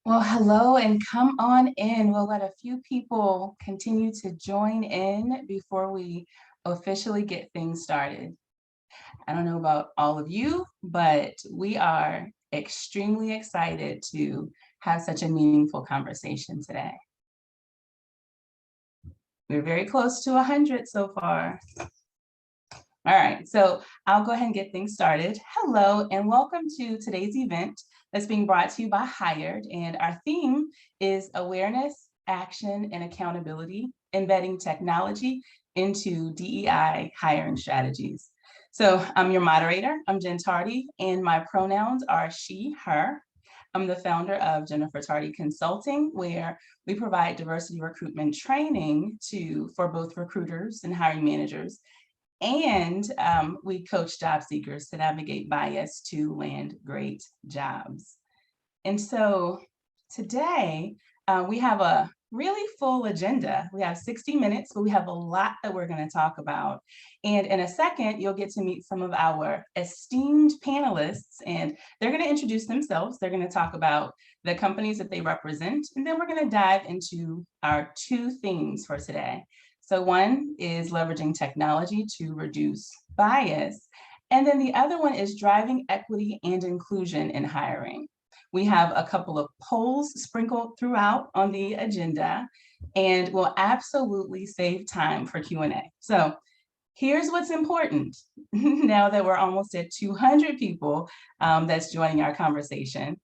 Well, hello and come on in. We'll let a few people continue to join in before we officially get things started. I don't know about all of you, but we are extremely excited to have such a meaningful conversation today. We're very close to 100 so far. All right, so I'll go ahead and get things started. Hello and welcome to today's event that's being brought to you by Hired, and our theme is awareness, action, and accountability, embedding technology into DEI hiring strategies. So I'm your moderator, I'm Jen Tardy, and my pronouns are she, her. I'm the founder of Jennifer Tardy Consulting, where we provide diversity recruitment training for both recruiters and hiring managers. And we coach job seekers to navigate bias to land great jobs. And so today we have a really full agenda. We have 60 minutes, but we have a lot that we're going to talk about. And in a second, you'll get to meet some of our esteemed panelists, and they're going to introduce themselves. They're going to talk about the companies that they represent, and then we're going to dive into our two themes for today. So one is leveraging technology to reduce bias, and then the other one is driving equity and inclusion in hiring. We have a couple of polls sprinkled throughout on the agenda, and we'll absolutely save time for Q&A. So here's what's important now that we're almost at 200 people that's joining our conversation.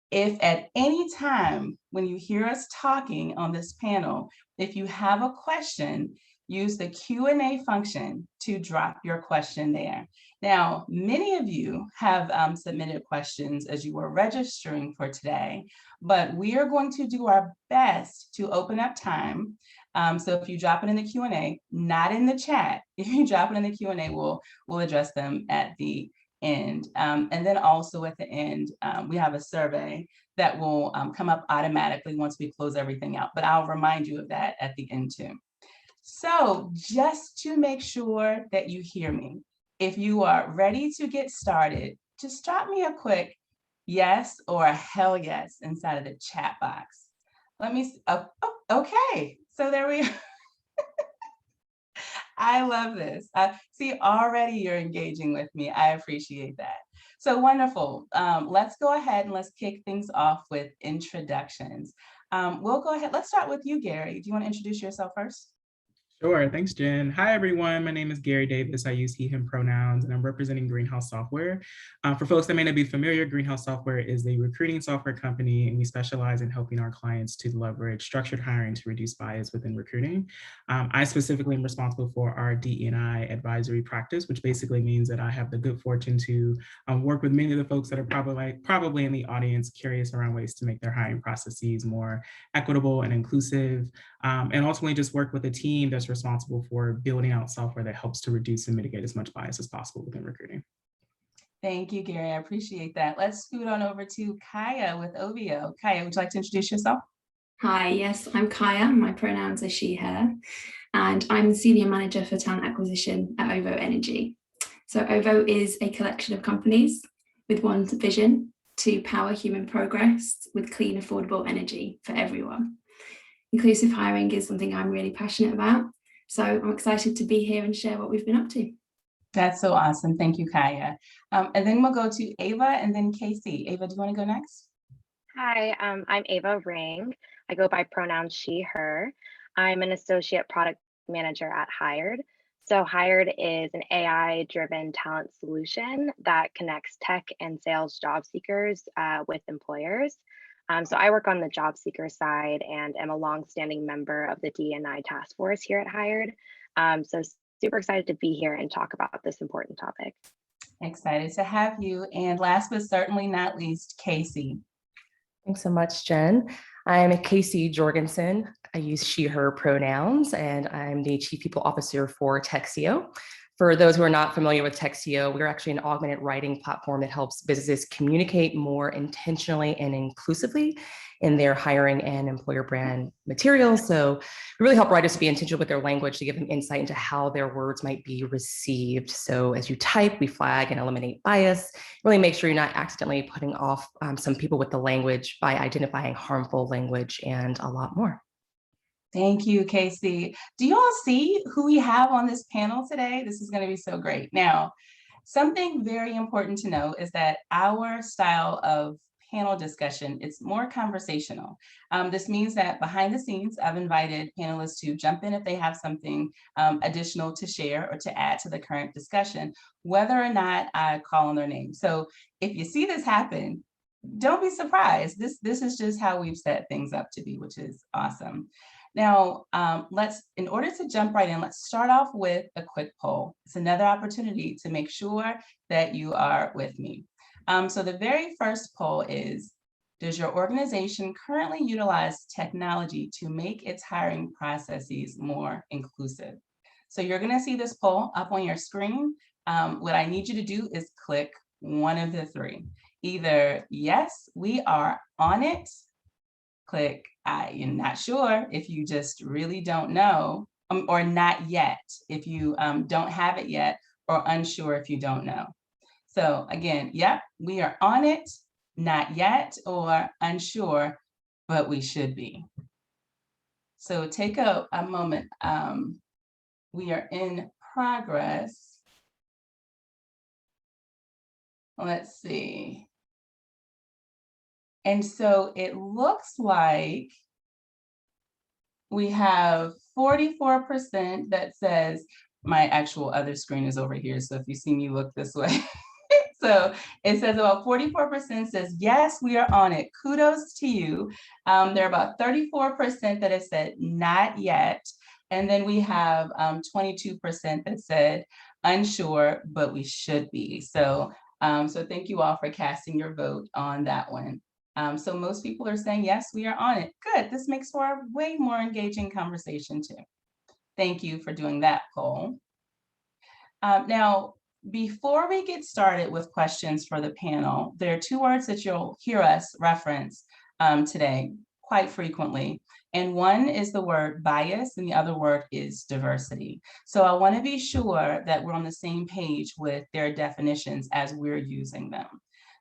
If at any time when you hear us talking on this panel, if you have a question, use the Q&A function to drop your question there. Now, many of you have submitted questions as you were registering for today, but we are going to do our best to open up time. So if you drop it in the Q&A, not in the chat, if you drop it in the Q&A, we'll address them at the end. And then also at the end, we have a survey that will come up automatically once we close everything out, but I'll remind you of that at the end too. So just to make sure that you hear me, if you are ready to get started, just drop me a quick yes or a hell yes inside of the chat box. Let me see. Oh, okay, so there we are. I love this. See, already you're engaging with me. I appreciate that. So wonderful. Let's go ahead and let's kick things off with introductions. We'll go ahead. Let's start with you, Gary. Do you want to introduce yourself first? Sure. Thanks, Jen. Hi, everyone. My name is Gary Davis. I use he, him pronouns, and I'm representing Greenhouse Software. For folks that may not be familiar, Greenhouse Software is a recruiting software company, and we specialize in helping our clients to leverage structured hiring to reduce bias within recruiting. I specifically am responsible for our DE&I advisory practice, which basically means that I have the good fortune to work with many of the folks that are probably in the audience curious around ways to make their hiring processes more equitable and inclusive, and ultimately just work with a team that's responsible for building out software that helps to reduce and mitigate as much bias as possible within recruiting. Thank you, Gary. I appreciate that. Let's scoot on over to Kaya with OVO. Kaya, would you like to introduce yourself? Hi, yes, I'm Kaya. My pronouns are she, her, and I'm the Senior Manager for Talent Acquisition at OVO Energy. So OVO is a collection of companies with one vision: to power human progress with clean, affordable energy for everyone. Inclusive hiring is something I'm really passionate about. So I'm excited to be here and share what we've been up to. That's so awesome. Thank you, Kaya. And then we'll go to Ava and then Casey. Ava, do you want to go next? Hi, I'm Ava Ring. I go by pronouns she, her. I'm an associate product manager at Hired. So Hired is an AI-driven talent solution that connects tech and sales job seekers with employers. So I work on the job seeker side and am a longstanding member of the D&I task force here at Hired. So super excited to be here and talk about this important topic. Excited to have you. And last but certainly not least, Casey. Thanks so much, Jen. I'm Casey Jorgensen. I use she, her pronouns, and I'm the Chief People Officer for Textio. For those who are not familiar with Textio, we're actually an augmented writing platform that helps businesses communicate more intentionally and inclusively in their hiring and employer brand materials. So we really help writers to be intentional with their language to give them insight into how their words might be received. So as you type, we flag and eliminate bias, really make sure you're not accidentally putting off some people with the language by identifying harmful language and a lot more. Thank you, Casey. Do you all see who we have on this panel today? This is going to be so great. Now, something very important to know is that our style of panel discussion, it's more conversational. This means that behind the scenes, I've invited panelists to jump in if they have something additional to share or to add to the current discussion, whether or not I call on their name. So if you see this happen, don't be surprised. This is just how we've set things up to be, which is awesome. Now, in order to jump right in, let's start off with a quick poll. It's another opportunity to make sure that you are with me. So the very first poll is, does your organization currently utilize technology to make its hiring processes more inclusive? So you're gonna see this poll up on your screen. What I need you to do is click one of the three. Either yes, we are on it, click I'm not sure if you just really don't know, or not yet if you don't have it yet, or unsure if you don't know. So again, yep, we are on it, not yet, or unsure, but we should be. So take a moment. We are in progress. Let's see. And so it looks like we have 44% that says, my actual other screen is over here. So if you see me look this way. So it says about 44% says, yes, we are on it. Kudos to you. There are about 34% that have said not yet. And then we have 22% that said unsure, but we should be. So, so thank you all for casting your vote on that one. So most people are saying, yes, we are on it. Good, this makes for a way more engaging conversation too. Thank you for doing that poll. Now, before we get started with questions for the panel, there are two words that you'll hear us reference today quite frequently. And one is the word bias and the other word is diversity. So I want to be sure that we're on the same page with their definitions as we're using them.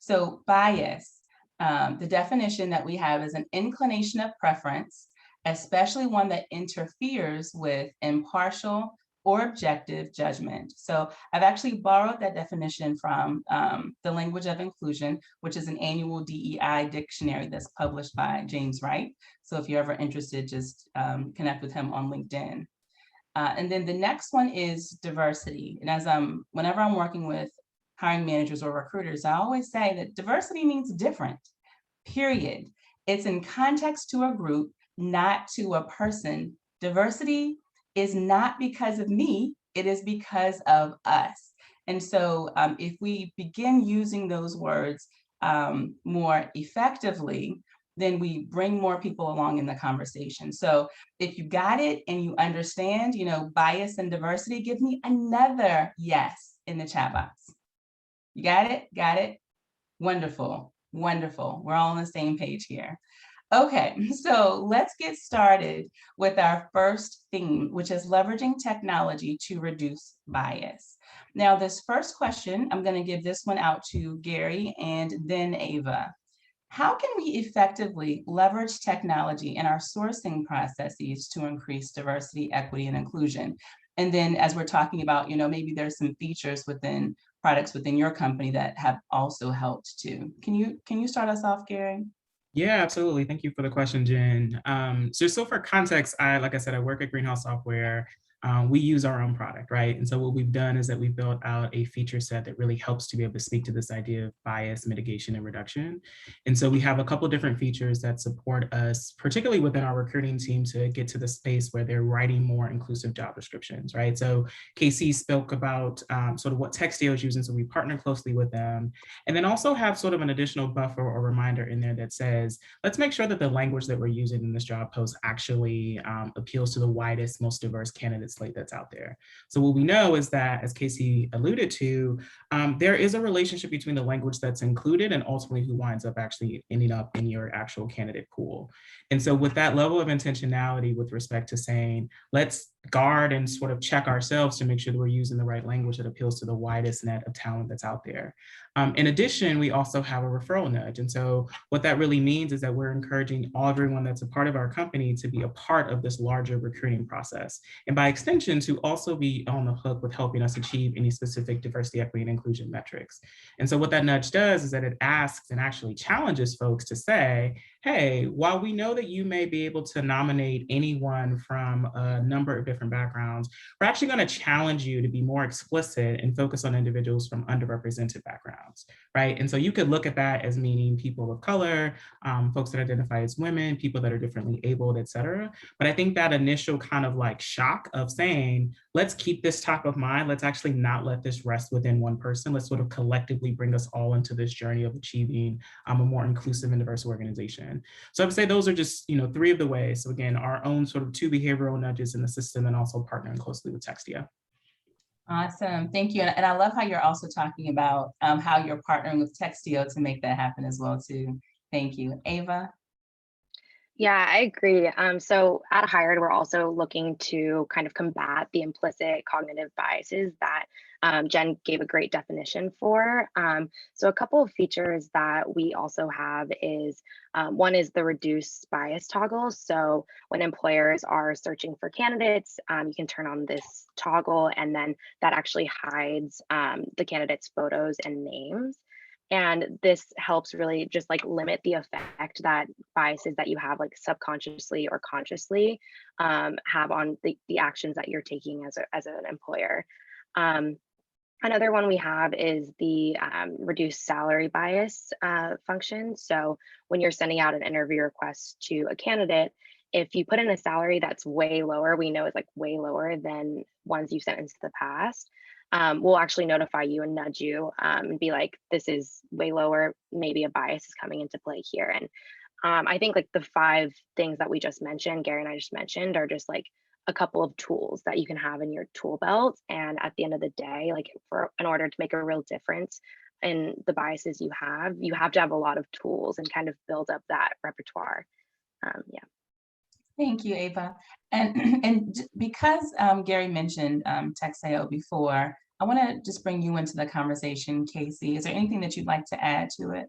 So bias. The definition that we have is an inclination of preference, especially one that interferes with impartial or objective judgment. So I've actually borrowed that definition from the Language of Inclusion, which is an annual DEI dictionary that's published by James Wright. So if you're ever interested, just connect with him on LinkedIn. And then the next one is diversity. And as whenever I'm working with hiring managers or recruiters, I always say that diversity means different, period. It's in context to a group, not to a person. Diversity is not because of me, it is because of us. And so if we begin using those words more effectively, then we bring more people along in the conversation. So if you got it and you understand, you know, bias and diversity, give me another yes in the chat box. You got it? Got it? Wonderful, wonderful. We're all on the same page here. Okay, so let's get started with our first theme, which is leveraging technology to reduce bias. Now, this first question, I'm going to give this one out to Gary and then Ava. How can we effectively leverage technology in our sourcing processes to increase diversity, equity, and inclusion? And then as we're talking about, you know, maybe there's some features within products within your company that have also helped too. Can you start us off, Gary? Yeah, absolutely. Thank you for the question, Jen. So for context, like I said, I work at Greenhouse Software. We use our own product, right? And so what we've done is that we built out a feature set that really helps to be able to speak to this idea of bias mitigation and reduction. And so we have a couple of different features that support us, particularly within our recruiting team, to get to the space where they're writing more inclusive job descriptions, right? So Casey spoke about sort of what Textio is using, so we partner closely with them. And then also have sort of an additional buffer or reminder in there that says, let's make sure that the language that we're using in this job post actually appeals to the widest, most diverse candidates candidate slate that's out there. So what we know is that, as Casey alluded to, there is a relationship between the language that's included and ultimately who winds up actually ending up in your actual candidate pool. And so with that level of intentionality with respect to saying, let's guard and sort of check ourselves to make sure that we're using the right language that appeals to the widest net of talent that's out there. In addition, we also have a referral nudge. And so what that really means is that we're encouraging everyone that's a part of our company to be a part of this larger recruiting process. And by extension, to also be on the hook with helping us achieve any specific diversity, equity, and inclusion metrics. And so what that nudge does is that it asks and actually challenges folks to say, hey, while we know that you may be able to nominate anyone from a number of different backgrounds, we're actually going to challenge you to be more explicit and focus on individuals from underrepresented backgrounds, right? And so you could look at that as meaning people of color, folks that identify as women, people that are differently abled, et cetera. But I think that initial kind of like shock of saying, let's keep this top of mind. Let's actually not let this rest within one person. Let's sort of collectively bring us all into this journey of achieving a more inclusive and diverse organization. So I would say those are just, three of the ways. So again, our own sort of 2 behavioral nudges in the system and also partnering closely with Textio. Awesome, thank you. And I love how you're also talking about how you're partnering with Textio to make that happen as well too. Thank you. Ava? Yeah, I agree. So at Hired, we're also looking to kind of combat the implicit cognitive biases that Jen gave a great definition for. So a couple of features that we also have is, one is the reduce bias toggle. So when employers are searching for candidates, you can turn on this toggle and then that actually hides the candidates' photos and names. And this helps really just like limit the effect that biases that you have like subconsciously or consciously have on the actions that you're taking as an employer. Another one we have is the reduced salary bias function. So when you're sending out an interview request to a candidate, if you put in a salary that's way lower, we know is like way lower than ones you've sent into the past, we'll actually notify you and nudge you and be like, this is way lower, maybe a bias is coming into play here. And I think like the 5 things that we just mentioned, Gary and I just mentioned, are just like a couple of tools that you can have in your tool belt. And at the end of the day, like in order to make a real difference in the biases you have to have a lot of tools and kind of build up that repertoire. Yeah. Thank you, Ava. And because Gary mentioned Textio before, I want to just bring you into the conversation, Casey. Is there anything that you'd like to add to it?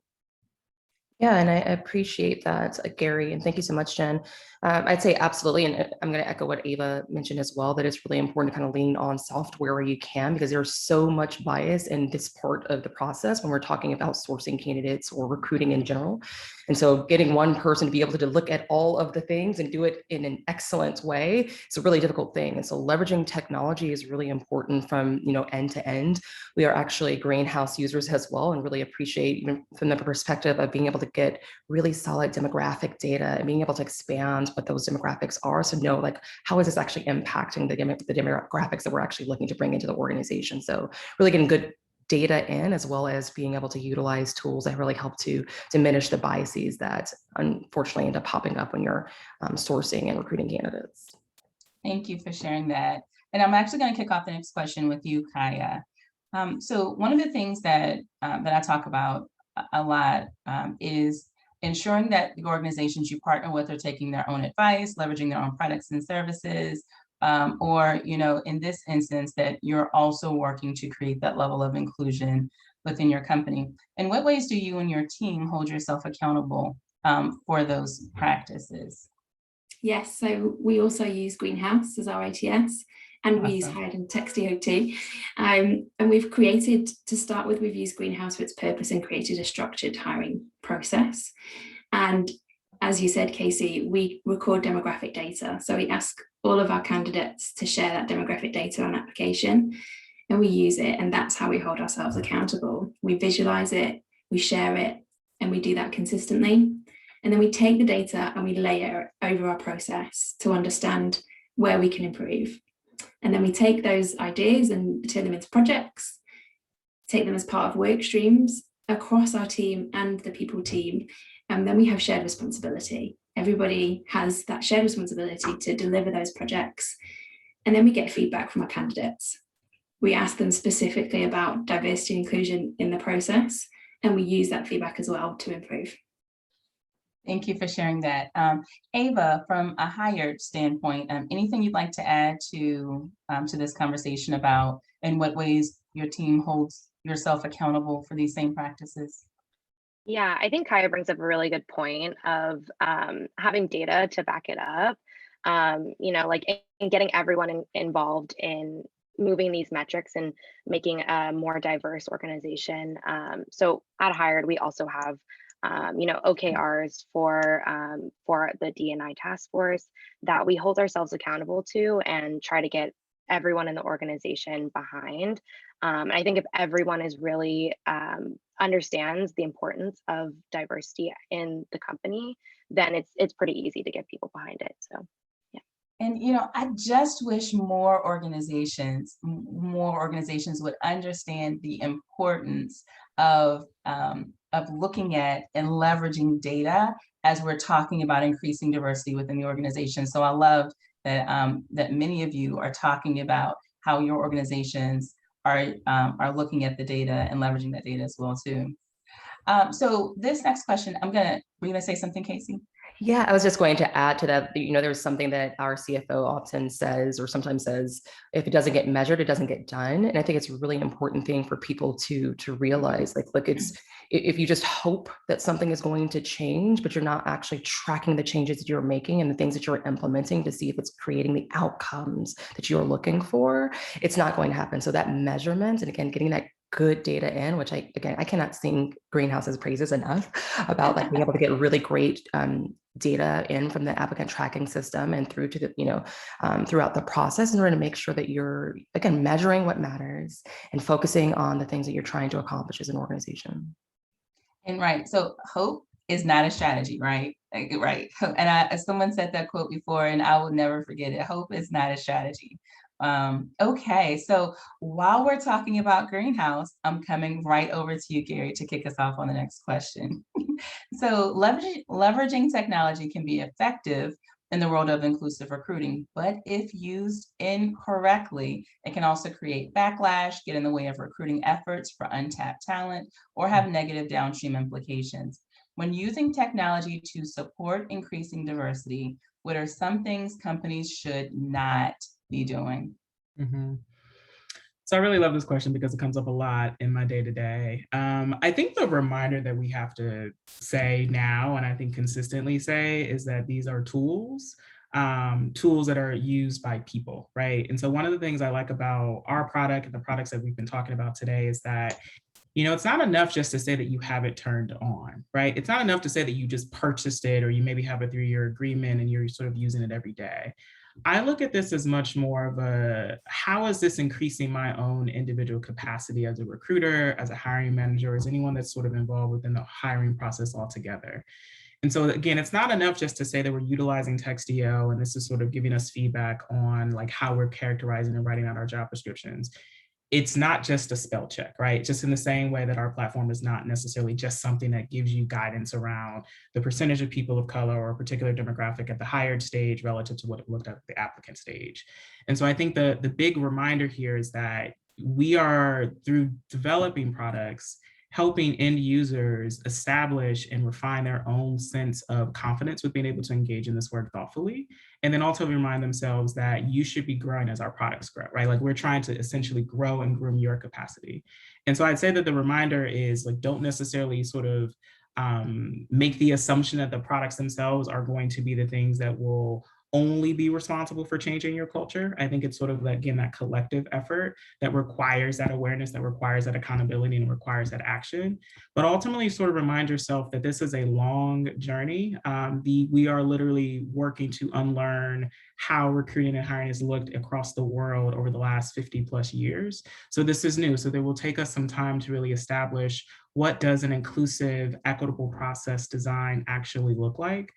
Yeah, and I appreciate that, Gary, and thank you so much, Jen. I'd say absolutely, and I'm going to echo what Ava mentioned as well, that it's really important to kind of lean on software where you can, because there's so much bias in this part of the process when we're talking about sourcing candidates or recruiting in general. And so getting one person to be able to look at all of the things and do it in an excellent way, it's a really difficult thing. And so leveraging technology is really important from end to end. We are actually greenhouse users as well, and really appreciate from the perspective of being able to get really solid demographic data and being able to expand what those demographics are. So know like, how is this actually impacting the demographics that we're actually looking to bring into the organization? So really getting good data in, as well as being able to utilize tools that really help to diminish the biases that unfortunately end up popping up when you're sourcing and recruiting candidates. Thank you for sharing that. And I'm actually going to kick off the next question with you, Kaya. So one of the things that I talk about a lot is ensuring that the organizations you partner with are taking their own advice, leveraging their own products and services, or, in this instance, that you're also working to create that level of inclusion within your company. In what ways do you and your team hold yourself accountable for those practices? Yes, so we also use Greenhouse as our ATS, and we use Hired and Textio too. And we've created, to start with, we've used Greenhouse for its purpose and created a structured hiring process. And as you said, Casey, we record demographic data. So we ask all of our candidates to share that demographic data on application, and we use it. And that's how we hold ourselves accountable. We visualize it, we share it, and we do that consistently. And then we take the data and we layer over our process to understand where we can improve. And then we take those ideas and turn them into projects, take them as part of work streams across our team and the people team. And then we have shared responsibility. Everybody has that shared responsibility to deliver those projects. And then we get feedback from our candidates. We ask them specifically about diversity and inclusion in the process, and we use that feedback as well to improve. Thank you for sharing that. Ava, from a hired standpoint, anything you'd like to add to this conversation about in what ways your team holds yourself accountable for these same practices? Yeah, I think Kaya brings up a really good point of having data to back it up. Like in getting everyone involved in moving these metrics and making a more diverse organization. So at Hired, we also have OKRs for the D&I task force that we hold ourselves accountable to and try to get everyone in the organization behind. And I think if everyone is really understands the importance of diversity in the company, then it's pretty easy to get people behind it. So yeah. And I just wish more organizations would understand the importance of looking at and leveraging data as we're talking about increasing diversity within the organization. So I love that that many of you are talking about how your organizations are looking at the data and leveraging that data as well too. So this next question, were you gonna say something, Casey? Yeah, I was just going to add to that. There's something that our CFO often says, or sometimes says, if it doesn't get measured, it doesn't get done. And I think it's a really important thing for people to realize, like, look, if you just hope that something is going to change, but you're not actually tracking the changes that you're making and the things that you're implementing to see if it's creating the outcomes that you're looking for, it's not going to happen. So that measurement, and again, getting that good data in, which I cannot sing Greenhouse's praises enough about, like, being able to get really great data in from the applicant tracking system and through to the, throughout the process in order to make sure that you're, again, measuring what matters and focusing on the things that you're trying to accomplish as an organization. And right, so hope is not a strategy, right? Right. And someone said that quote before, and I will never forget it. Hope is not a strategy. Okay, so while we're talking about Greenhouse, I'm coming right over to you, Gary, to kick us off on the next question. So leveraging technology can be effective in the world of inclusive recruiting, but if used incorrectly, it can also create backlash, get in the way of recruiting efforts for untapped talent, or have negative downstream implications. When using technology to support increasing diversity, what are some things companies should not be doing? Mm-hmm. So I really love this question because it comes up a lot in my day-to-day. I think the reminder that we have to say now, and I think consistently say, is that these are tools that are used by people, right? And so one of the things I like about our product and the products that we've been talking about today is that, it's not enough just to say that you have it turned on, right? It's not enough to say that you just purchased it or you maybe have a 3-year agreement and you're sort of using it every day. I look at this as much more of a, how is this increasing my own individual capacity as a recruiter, as a hiring manager, as anyone that's sort of involved within the hiring process altogether? And so again, it's not enough just to say that we're utilizing Textio and this is sort of giving us feedback on like how we're characterizing and writing out our job descriptions. It's not just a spell check, right? Just in the same way that our platform is not necessarily just something that gives you guidance around the percentage of people of color or a particular demographic at the hired stage relative to what it looked at the applicant stage. And so I think the big reminder here is that we are, through developing products, helping end users establish and refine their own sense of confidence with being able to engage in this work thoughtfully. And then also remind themselves that you should be growing as our products grow, right? Like we're trying to essentially grow and groom your capacity. And so I'd say that the reminder is like, don't necessarily sort of make the assumption that the products themselves are going to be the things that will only be responsible for changing your culture. I think it's sort of, again, that collective effort that requires that awareness, that requires that accountability, and requires that action. But ultimately sort of remind yourself that this is a long journey. We are literally working to unlearn how recruiting and hiring has looked across the world over the last 50 plus years. So this is new. So it will take us some time to really establish what does an inclusive, equitable process design actually look like,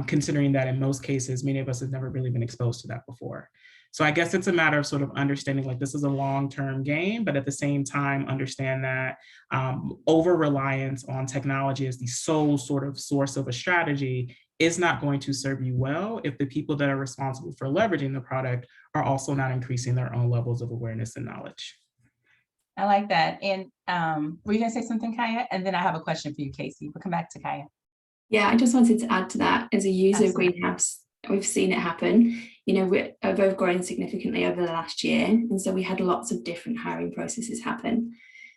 considering that in most cases, many of us have never really been exposed to that before. So I guess it's a matter of sort of understanding like this is a long-term game, but at the same time, understand that over-reliance on technology as the sole sort of source of a strategy is not going to serve you well if the people that are responsible for leveraging the product are also not increasing their own levels of awareness and knowledge. I like that. And were you gonna say something, Kaya? And then I have a question for you, Casey. We'll come back to Kaya. Yeah, I just wanted to add to that. As a user of Greenhouse, we've seen it happen. You know, we've both grown significantly over the last year. And so we had lots of different hiring processes happen.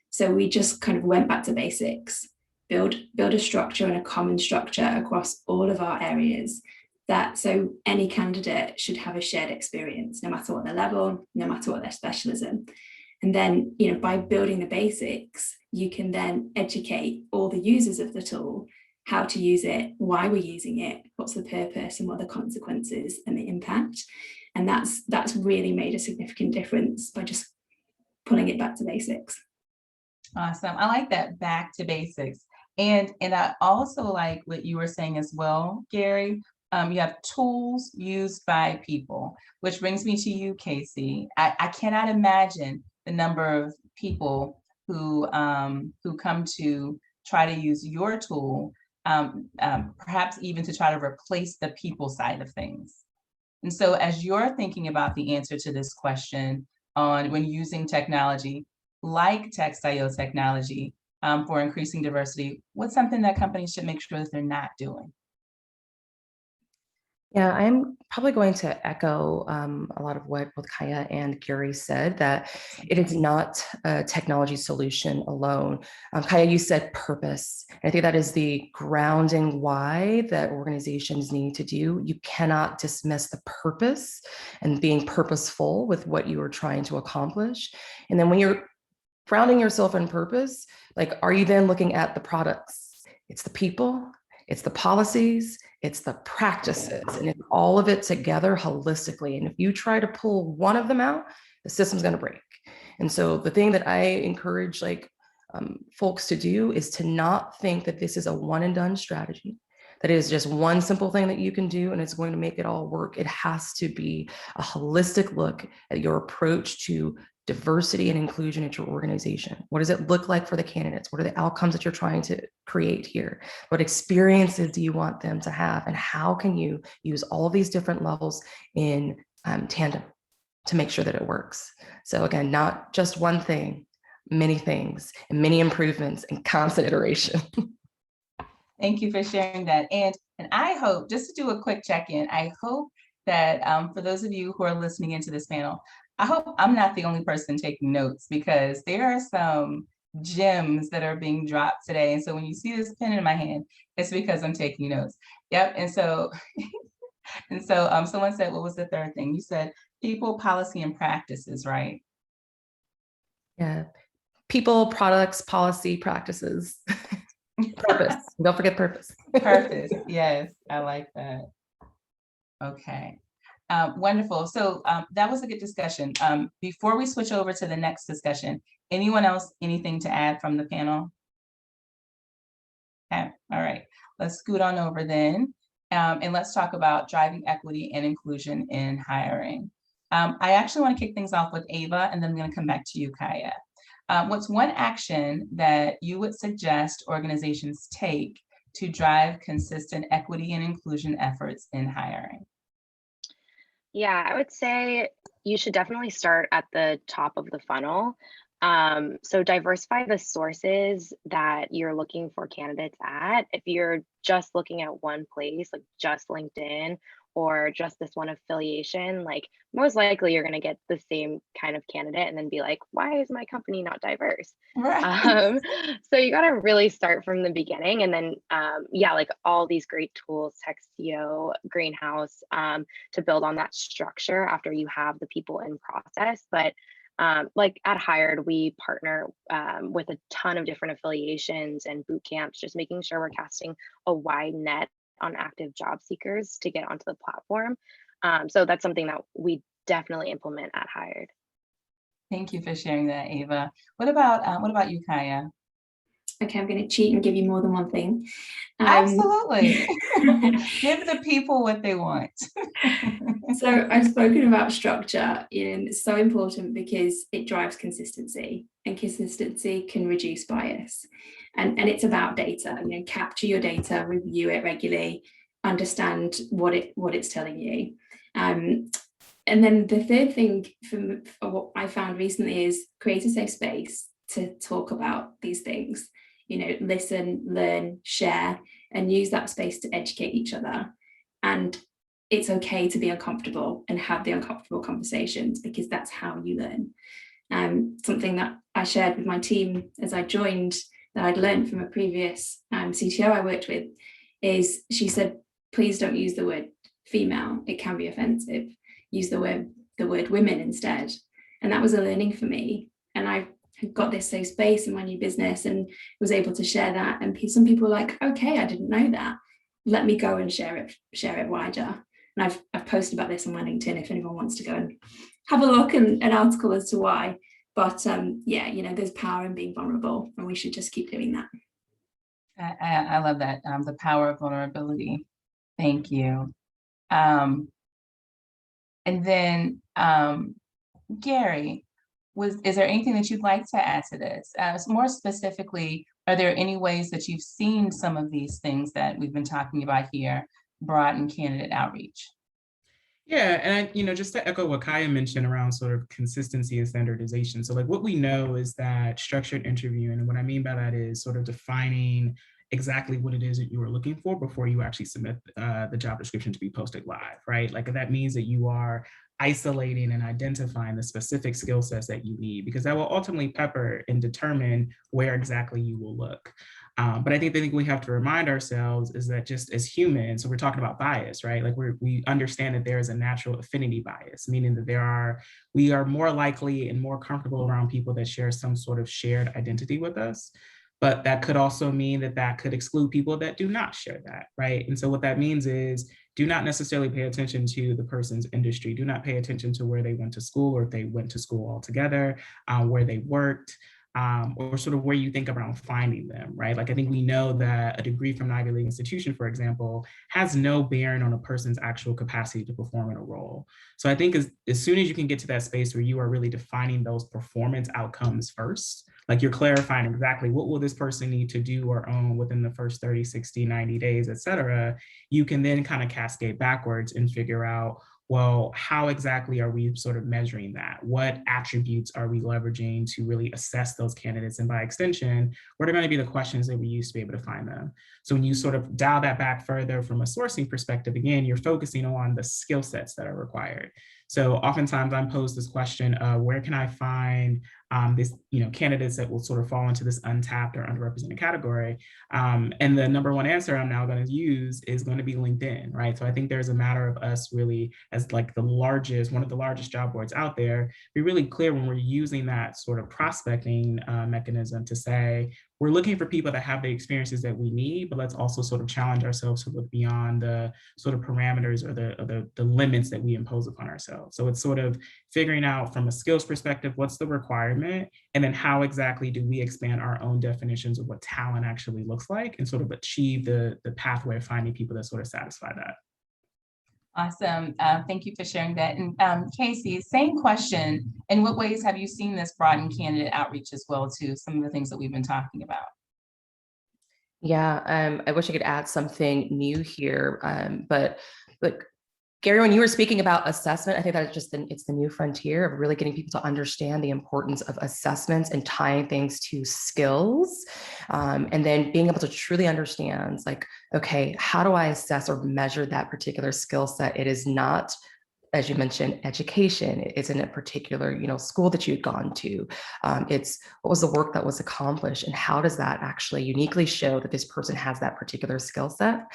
So we just kind of went back to basics, build a structure and a common structure across all of our areas, that so any candidate should have a shared experience, no matter what their level, no matter what their specialism. And then, you know, by building the basics, you can then educate all the users of the tool how to use it, why we're using it, what's the purpose, and what are the consequences and the impact. And that's really made a significant difference by just pulling it back to basics. Awesome. I like that, back to basics. And I also like what you were saying as well, Gary. You have tools used by people, which brings me to you, Casey. I cannot imagine the number of people who come to try to use your tool, perhaps even to try to replace the people side of things. And so as you're thinking about the answer to this question on when using technology like Textio technology for increasing diversity, what's something that companies should make sure that they're not doing? Yeah, I'm probably going to echo a lot of what both Kaya and Gary said, that it is not a technology solution alone. Kaya, you said purpose. And I think that is the grounding why that organizations need to do. You cannot dismiss the purpose and being purposeful with what you are trying to accomplish. And then when you're grounding yourself in purpose, like, are you then looking at the products? It's the people, it's the policies, it's the practices, and it's all of it together holistically. And if you try to pull one of them out, the system's going to break. And so the thing that I encourage folks to do is to not think that this is a one and done strategy, that is just one simple thing that you can do and it's going to make it all work. It has to be a holistic look at your approach to diversity and inclusion at your organization. What does it look like for the candidates? What are the outcomes that you're trying to create here? What experiences do you want them to have? And how can you use all of these different levels in tandem to make sure that it works? So again, not just one thing, many things and many improvements and constant iteration. Thank you for sharing that. And I hope, just to do a quick check-in, I hope that for those of you who are listening into this panel, I hope I'm not the only person taking notes, because there are some gems that are being dropped today. And so when you see this pen in my hand, it's because I'm taking notes. Yep. And so, someone said, what was the third thing? You said people, policy, and practices, right? Yeah. People, products, policy, practices. Purpose. Don't forget purpose. Purpose. Yes, I like that. Okay. Wonderful. So that was a good discussion. Before we switch over to the next discussion, anyone else, anything to add from the panel? Okay. All right. Let's scoot on over then. And let's talk about driving equity and inclusion in hiring. I actually want to kick things off with Ava, and then I'm going to come back to you, Kaya. What's one action that you would suggest organizations take to drive consistent equity and inclusion efforts in hiring? Yeah, I would say you should definitely start at the top of the funnel. So diversify the sources that you're looking for candidates at. If you're just looking at one place, like just LinkedIn or just this one affiliation, like most likely you're going to get the same kind of candidate and then be like, why is my company not diverse? Right. So you got to really start from the beginning. And then, yeah, like all these great tools, Textio, Greenhouse, to build on that structure after you have the people in process. But like at Hired, we partner with a ton of different affiliations and boot camps, just making sure we're casting a wide net on active job seekers to get onto the platform. So that's something that we definitely implement at Hired. Thank you for sharing that, Ava. What about you, Kaya? Okay, I'm going to cheat and give you more than one thing. Absolutely. Give the people what they want. So I've spoken about structure, and it's so important because it drives consistency, and consistency can reduce bias. And it's about data. Capture your data, review it regularly, understand what it's telling you. And then the third thing for what I found recently is create a safe space to talk about these things. Listen, learn, share, and use that space to educate each other. And it's okay to be uncomfortable and have the uncomfortable conversations, because that's how you learn. Something that I shared with my team as I joined that I'd learned from a previous CTO I worked with is, she said, please don't use the word female. It can be offensive. Use the word women instead. And that was a learning for me. And I got this safe space in my new business and was able to share that. And some people were like, okay, I didn't know that. Let me go and share it wider. And I've posted about this on my LinkedIn if anyone wants to go and have a look and an article as to why. But yeah, there's power in being vulnerable, and we should just keep doing that. I love that, the power of vulnerability. Thank you. And then, Gary, is there anything that you'd like to add to this? More specifically, are there any ways that you've seen some of these things that we've been talking about here broaden candidate outreach? Yeah, and just to echo what Kaya mentioned around sort of consistency and standardization. So like what we know is that structured interviewing, and what I mean by that is sort of defining exactly what it is that you are looking for before you actually submit the job description to be posted live, right? Like that means that you are isolating and identifying the specific skill sets that you need, because that will ultimately pepper and determine where exactly you will look. But I think the thing we have to remind ourselves is that just as humans, so we're talking about bias, right? Like we understand that there is a natural affinity bias, meaning that we are more likely and more comfortable around people that share some sort of shared identity with us. But that could also mean that could exclude people that do not share that, right? And so what that means is, do not necessarily pay attention to the person's industry. Do not pay attention to where they went to school, or if they went to school altogether, where they worked, or sort of where you think around finding them, right? Like I think we know that a degree from an Ivy League institution, for example, has no bearing on a person's actual capacity to perform in a role. So I think as soon as you can get to that space where you are really defining those performance outcomes first, like you're clarifying exactly what will this person need to do or own within the first 30, 60, 90 days, et cetera, you can then kind of cascade backwards and figure out, well, how exactly are we sort of measuring that? What attributes are we leveraging to really assess those candidates? And by extension, what are going to be the questions that we use to be able to find them? So when you sort of dial that back further from a sourcing perspective, again, you're focusing on the skill sets that are required. So oftentimes I'm posed this question of where can I find this, candidates that will sort of fall into this untapped or underrepresented category. And the number one answer I'm now going to use is going to be LinkedIn, right? So I think there's a matter of us really, as like one of the largest job boards out there, be really clear when we're using that sort of prospecting mechanism to say, we're looking for people that have the experiences that we need, but let's also sort of challenge ourselves to look beyond the sort of parameters or the limits that we impose upon ourselves. So it's sort of figuring out from a skills perspective, what's the requirement, and then how exactly do we expand our own definitions of what talent actually looks like and sort of achieve the pathway of finding people that sort of satisfy that. Awesome. Thank you for sharing that. And Casey, same question. In what ways have you seen this broaden candidate outreach as well to some of the things that we've been talking about? Yeah, I wish I could add something new here, but look, Gary, when you were speaking about assessment, I think that it's the new frontier of really getting people to understand the importance of assessments and tying things to skills, and then being able to truly understand, like, okay, how do I assess or measure that particular skill set? It is not, as you mentioned, education. It isn't a particular, school that you'd gone to. It's what was the work that was accomplished, and how does that actually uniquely show that this person has that particular skill set?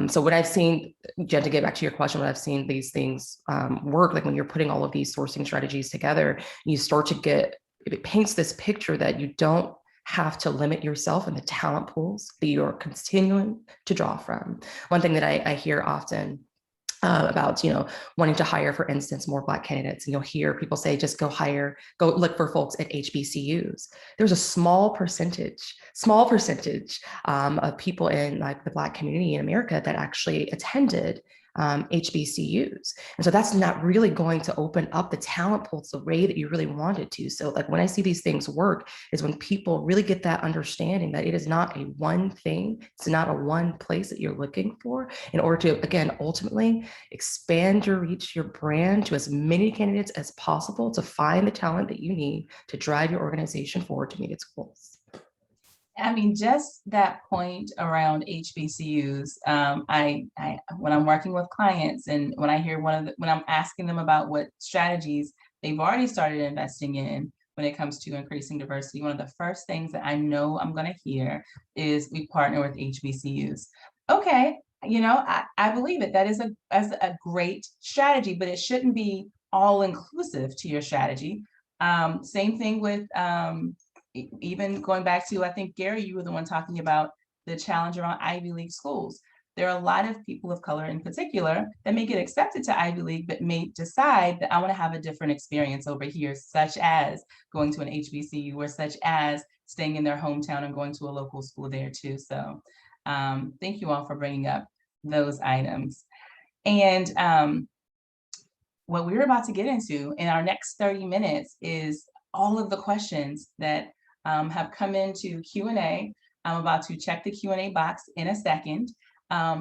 So what I've seen, Jen, to get back to your question, what I've seen these things work, like when you're putting all of these sourcing strategies together, you start to it paints this picture that you don't have to limit yourself in the talent pools that you're continuing to draw from. One thing that I hear often about, wanting to hire, for instance, more Black candidates. And you'll hear people say, just go look for folks at HBCUs. There's a small percentage of people in like the Black community in America that actually attended HBCUs. And so that's not really going to open up the talent pools the way that you really want it to. So like when I see these things work is when people really get that understanding that it is not a one thing, it's not a one place that you're looking for in order to, again, ultimately expand your reach, your brand to as many candidates as possible to find the talent that you need to drive your organization forward to meet its goals. I mean, just that point around HBCUs, when I'm working with clients and when I hear when I'm asking them about what strategies they've already started investing in when it comes to increasing diversity, one of the first things that I know I'm going to hear is we partner with HBCUs. Okay, you know, I believe it. That is a great strategy, but it shouldn't be all inclusive to your strategy. Same thing with even going back to, I think, Gary, you were the one talking about the challenge around Ivy League schools. There are a lot of people of color in particular that may get accepted to Ivy League, but may decide that I want to have a different experience over here, such as going to an HBCU or such as staying in their hometown and going to a local school there too. So thank you all for bringing up those items. And what we're about to get into in our next 30 minutes is all of the questions that have come into Q&A. I'm about to check the Q&A box in a second.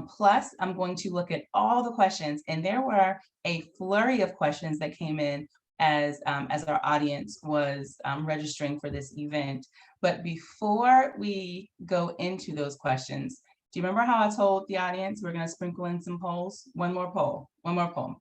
Plus, I'm going to look at all the questions, and there were a flurry of questions that came in as our audience was registering for this event. But before we go into those questions, do you remember how I told the audience we're going to sprinkle in some polls? One more poll.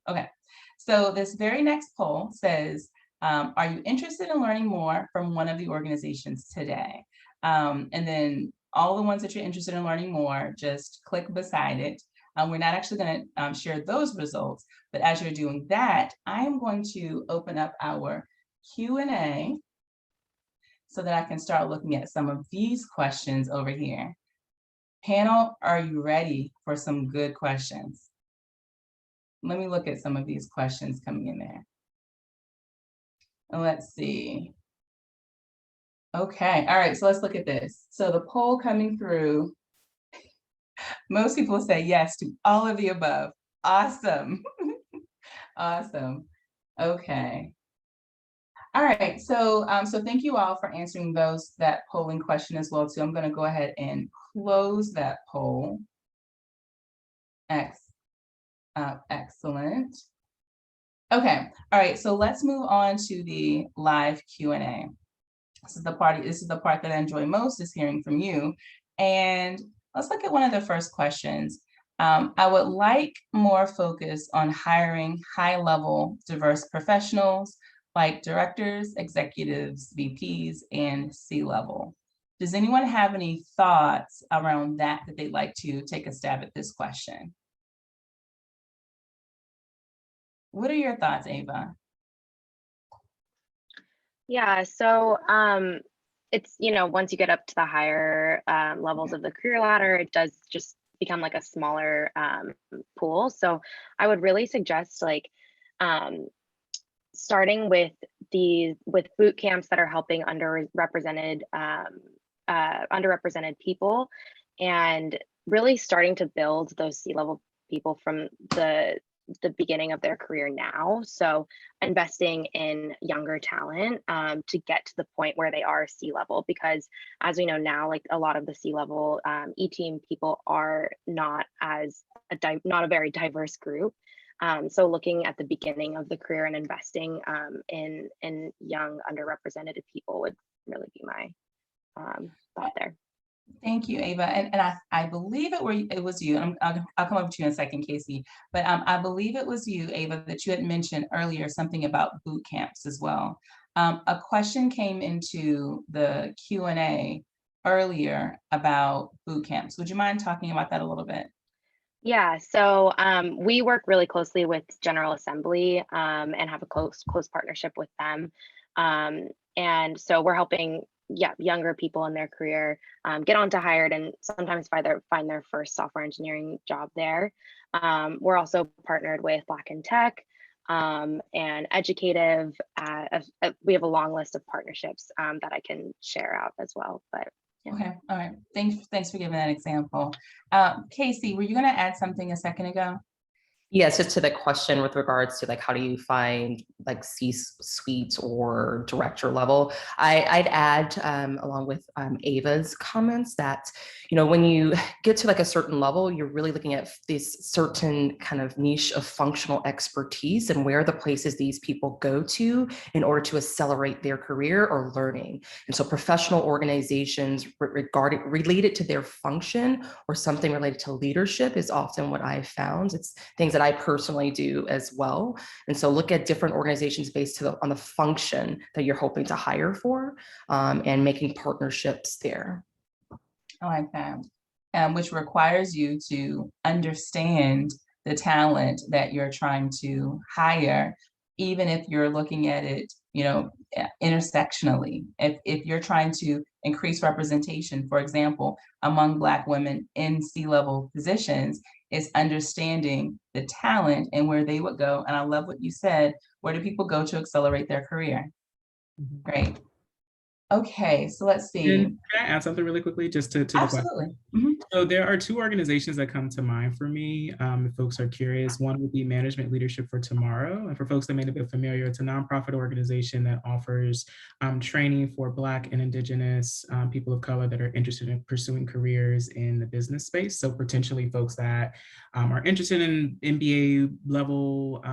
Okay. So this very next poll says, are you interested in learning more from one of the organizations today? And then all the ones that you're interested in learning more, just click beside it. We're not actually going to share those results, but as you're doing that, I am going to open up our Q&A so that I can start looking at some of these questions over here. Panel, are you ready for some good questions? Let me look at some of these questions coming in there. Let's see. Okay, all right, so let's look at this. So the poll coming through, most people say yes to all of the above. Awesome. Awesome. Okay. All right, so thank you all for answering that polling question as well too. I'm going to go ahead and close that poll. Excellent. Okay, all right, so let's move on to the live Q&A. This is the part that I enjoy most, is hearing from you. And let's look at one of the first questions. I would like more focus on hiring high-level diverse professionals like directors, executives, VPs, and C-level. Does anyone have any thoughts around that they'd like to take a stab at this question? What are your thoughts, Ava? Yeah, so it's, once you get up to the higher levels of the career ladder, it does just become like a smaller pool. So I would really suggest starting with boot camps that are helping underrepresented people, and really starting to build those C-level people from the beginning of their career now. So investing in younger talent to get to the point where they are C-level, because as we know now, like a lot of the C-level E-team people are not a very diverse group. So looking at the beginning of the career and investing in young underrepresented people would really be my thought there. Thank you, Ava. And I believe it was you. And I'll come over to you in a second, Casey. But I believe it was you, Ava, that you had mentioned earlier something about boot camps as well. A question came into the Q&A earlier about boot camps. Would you mind talking about that a little bit? Yeah, so we work really closely with General Assembly and have a close partnership with them. And so we're helping younger people in their career get onto Hired and sometimes find their first software engineering job there. We're also partnered with Black in Tech and Educative. We have a long list of partnerships that I can share out as well. But yeah. Okay, all right. Thanks for giving that example. Casey, were you going to add something a second ago? Yes, just to the question with regards to like, how do you find like C-suite or director level? I'd add along with Ava's comments that, you know, when you get to like a certain level, you're really looking at this certain kind of niche of functional expertise and where the places these people go to in order to accelerate their career or learning. And so professional organizations related to their function or something related to leadership is often what I've found. It's things that I personally do as well. And so look at different organizations based on the function that you're hoping to hire for and making partnerships there. I like that, which requires you to understand the talent that you're trying to hire, even if you're looking at it, you know, intersectionally. If you're trying to increase representation, for example, among Black women in C-level positions, is understanding the talent and where they would go. And I love what you said, where do people go to accelerate their career? Great. Okay, so let's see. And can I add something really quickly just to the question? So there are two organizations that come to mind for me, if folks are curious. One would be Management Leadership for Tomorrow. And for folks that may not be familiar, it's a nonprofit organization that offers training for Black and Indigenous people of color that are interested in pursuing careers in the business space. So potentially folks that are interested in MBA level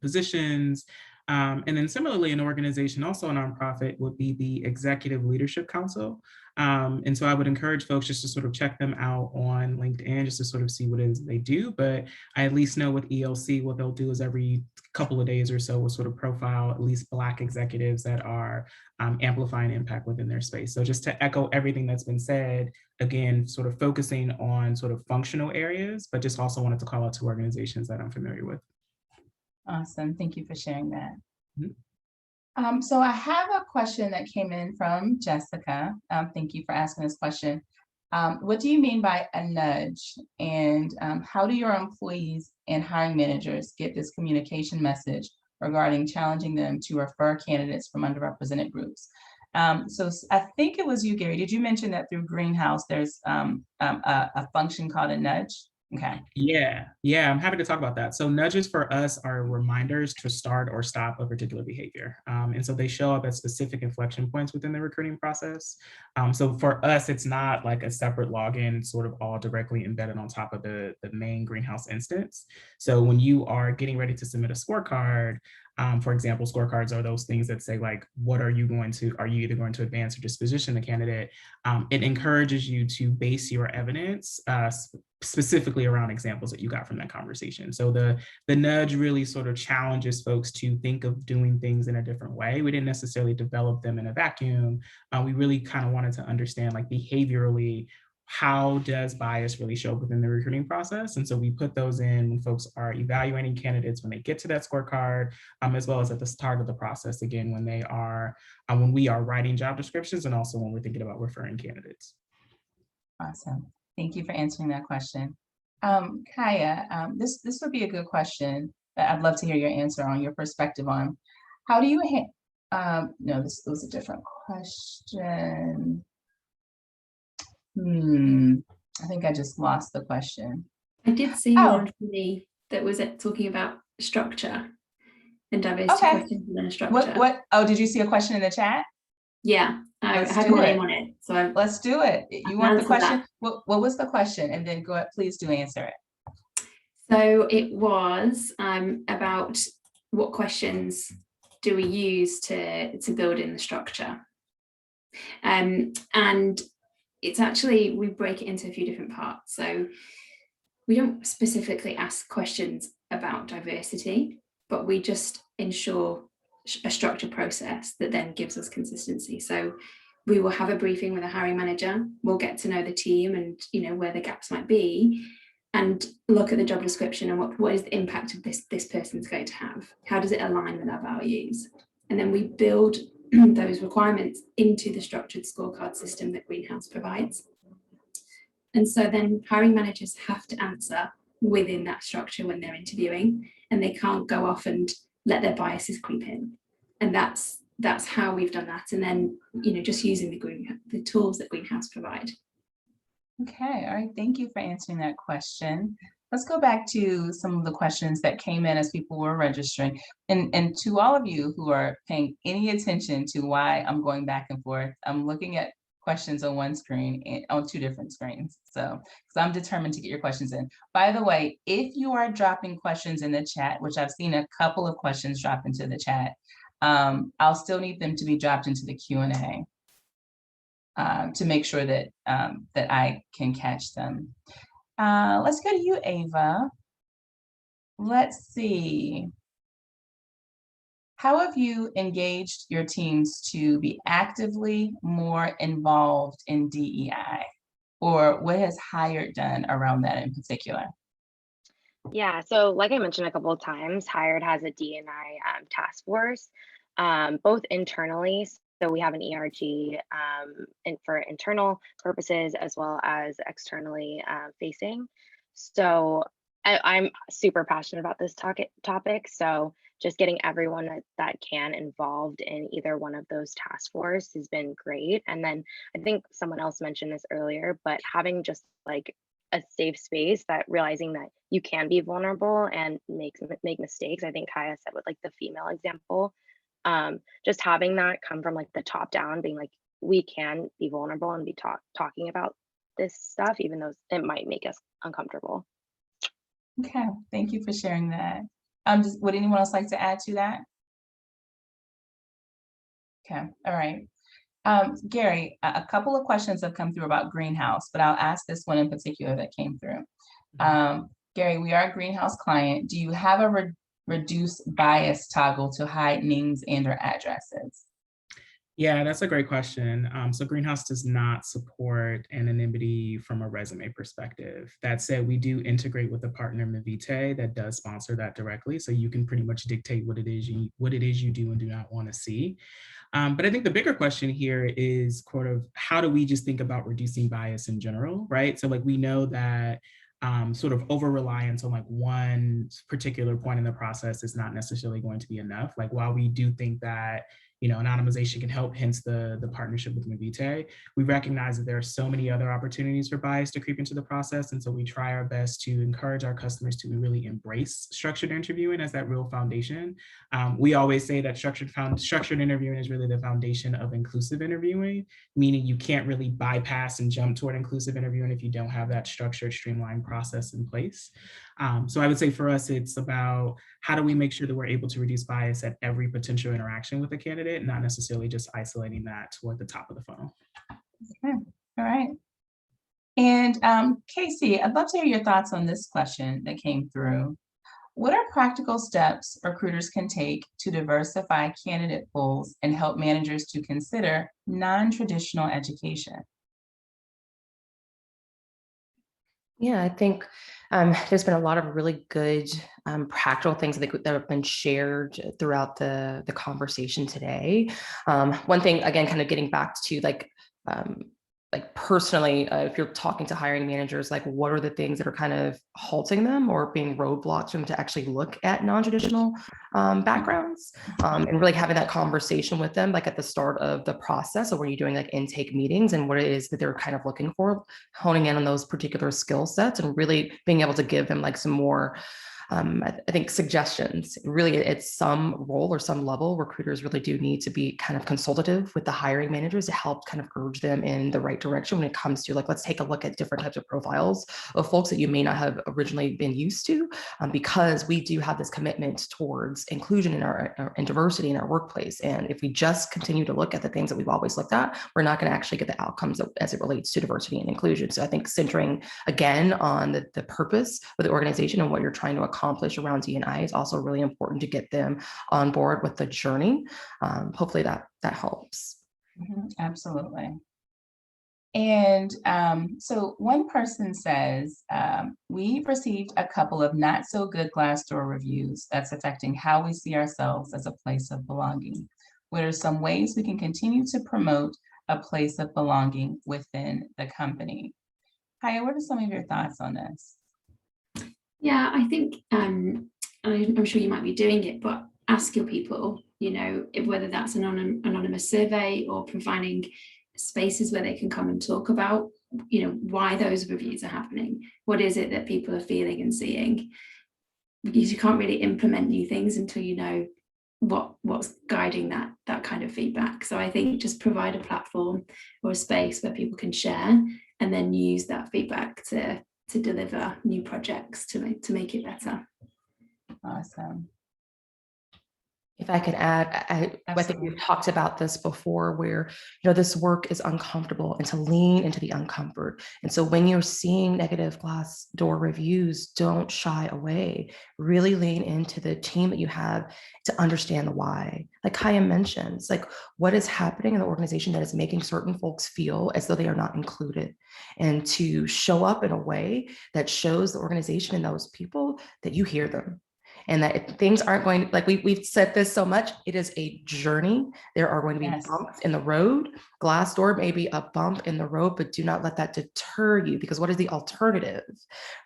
positions. And then similarly, an organization, also a nonprofit, would be the Executive Leadership Council. And so I would encourage folks just to sort of check them out on LinkedIn, just to sort of see what it is they do. But I at least know with ELC, what they'll do is every couple of days or so, we'll sort of profile at least Black executives that are amplifying impact within their space. So just to echo everything that's been said, again, sort of focusing on sort of functional areas, but just also wanted to call out two organizations that I'm familiar with. Awesome. Thank you for sharing that. So I have a question that came in from Jessica. Thank you for asking this question. What do you mean by a nudge? And how do your employees and hiring managers get this communication message regarding challenging them to refer candidates from underrepresented groups? So I think it was you, Gary. Did you mention that through Greenhouse, there's a function called a nudge? Okay. Yeah, I'm happy to talk about that. So nudges for us are reminders to start or stop a particular behavior. And so they show up at specific inflection points within the recruiting process. So for us, it's not like a separate login, sort of all directly embedded on top of the main Greenhouse instance. So when you are getting ready to submit a scorecard, for example, scorecards are those things that say like, are you either going to advance or disposition the candidate? It encourages you to base your evidence specifically around examples that you got from that conversation. So the nudge really sort of challenges folks to think of doing things in a different way. We didn't necessarily develop them in a vacuum. We really kind of wanted to understand like behaviorally, how does bias really show up within the recruiting process? And so we put those in when folks are evaluating candidates, when they get to that scorecard, as well as at the start of the process, again, when we are writing job descriptions and also when we're thinking about referring candidates. Awesome. Thank you for answering that question. Kaya, this would be a good question that I'd love to hear your answer on, your perspective on. How do you, no, this was a different question. I think I just lost the question. I did see one for me that was talking about structure and diversity questions within a structure. Oh, did you see a question in the chat? Yeah, I had my name on it. So let's do it. You want the question? What was the question? And then go ahead, please do answer it. So it was about what questions do we use to build in the structure? And it's actually, we break it into a few different parts. So we don't specifically ask questions about diversity, but we just ensure a structured process that then gives us consistency. So we will have a briefing with a hiring manager. We'll get to know the team and, you know, where the gaps might be, and look at the job description and what is the impact of this person's going to have? How does it align with our values? And then we build those requirements into the structured scorecard system that Greenhouse provides. And so then hiring managers have to answer within that structure when they're interviewing, and they can't go off and let their biases creep in. And that's how we've done that. And then, you know, just using the tools that Greenhouse provide. Okay, all right, thank you for answering that question. let's go back to some of the questions that came in as people were registering. And to all of you who are paying any attention to why I'm going back and forth, I'm looking at questions on one screen and on two different screens. So I'm determined to get your questions in. By the way, if you are dropping questions in the chat, which I've seen a couple of questions drop into the chat, I'll still need them to be dropped into the Q&A to make sure that, that I can catch them. Let's go to you, Ava. Let's see. How have you engaged your teams to be actively more involved in DEI? Or what has Hired done around that in particular? Yeah, so like I mentioned a couple of times, Hired has a D&I task force, both internally. So we have an ERG for internal purposes as well as externally facing. So I'm super passionate about this topic. So just getting everyone that can involved in either one of those task force has been great. And then I think someone else mentioned this earlier, but having just like a safe space, that realizing that you can be vulnerable and make mistakes. I think Kaya said with like the female example, just having that come from like the top down, being like, we can be vulnerable and be talking about this stuff, even though it might make us uncomfortable. Okay, thank you for sharing that. Would anyone else like to add to that? Okay, all right. Gary, a couple of questions have come through about Greenhouse, but I'll ask this one in particular that came through. Gary, we are a Greenhouse client. Do you have a reduce bias toggle to hide names and or addresses? Yeah, that's a great question. So Greenhouse does not support anonymity from a resume perspective. That said, we do integrate with a partner, Mivite, that does sponsor that directly. So you can pretty much dictate what it is you do and do not want to see. But I think the bigger question here is sort of how do we just think about reducing bias in general, right? So like we know that sort of over reliance on like one particular point in the process is not necessarily going to be enough. Like while we do think that, you know, anonymization can help, hence the partnership with Mivite, we recognize that there are so many other opportunities for bias to creep into the process. And so we try our best to encourage our customers to really embrace structured interviewing as that real foundation. We always say that structured interviewing is really the foundation of inclusive interviewing, meaning you can't really bypass and jump toward inclusive interviewing if you don't have that structured, streamlined process in place. So I would say for us, it's about how do we make sure that we're able to reduce bias at every potential interaction with a candidate, not necessarily just isolating that toward the top of the funnel. Okay. All right. And Casey, I'd love to hear your thoughts on this question that came through. What are practical steps recruiters can take to diversify candidate pools and help managers to consider non-traditional education? Yeah, I think there's been a lot of really good practical things that have been shared throughout the conversation today. One thing, again, kind of getting back to like personally, if you're talking to hiring managers, like what are the things that are kind of halting them or being roadblocks for them to actually look at non-traditional backgrounds, and really having that conversation with them, like at the start of the process, or when you're doing like intake meetings and what it is that they're kind of looking for, honing in on those particular skill sets and really being able to give them like some more I think suggestions. Really, at some role or some level, recruiters really do need to be kind of consultative with the hiring managers to help kind of urge them in the right direction when it comes to like, let's take a look at different types of profiles of folks that you may not have originally been used to, because we do have this commitment towards inclusion in and diversity in our workplace. And if we just continue to look at the things that we've always looked at, we're not going to actually get the outcomes as it relates to diversity and inclusion. So I think centering again on the purpose of the organization and what you're trying to accomplish around D&I is also really important to get them on board with the journey. Hopefully that helps. Absolutely. And so one person says, we've received a couple of not so good Glassdoor reviews that's affecting how we see ourselves as a place of belonging. What are some ways we can continue to promote a place of belonging within the company? Kaya, what are some of your thoughts on this? Yeah, I think I'm sure you might be doing it, but ask your people, you know, whether that's an anonymous survey or providing spaces where they can come and talk about why those reviews are happening. What is it that people are feeling and seeing? Because you can't really implement new things until you know what's guiding that kind of feedback. So I think just provide a platform or a space where people can share and then use that feedback to deliver new projects to make it better. Awesome. If I could add, I think we've talked about this before where, this work is uncomfortable, and to lean into the uncomfort. And so when you're seeing negative Glassdoor reviews, don't shy away. Really lean into the team that you have to understand the why. Like Kaya mentions, like what is happening in the organization that is making certain folks feel as though they are not included, and to show up in a way that shows the organization and those people that you hear them. And that if things aren't going, like we've said this so much, it is a journey. There are going to be bumps in the road. Glassdoor may be a bump in the road, but do not let that deter you, because what is the alternative,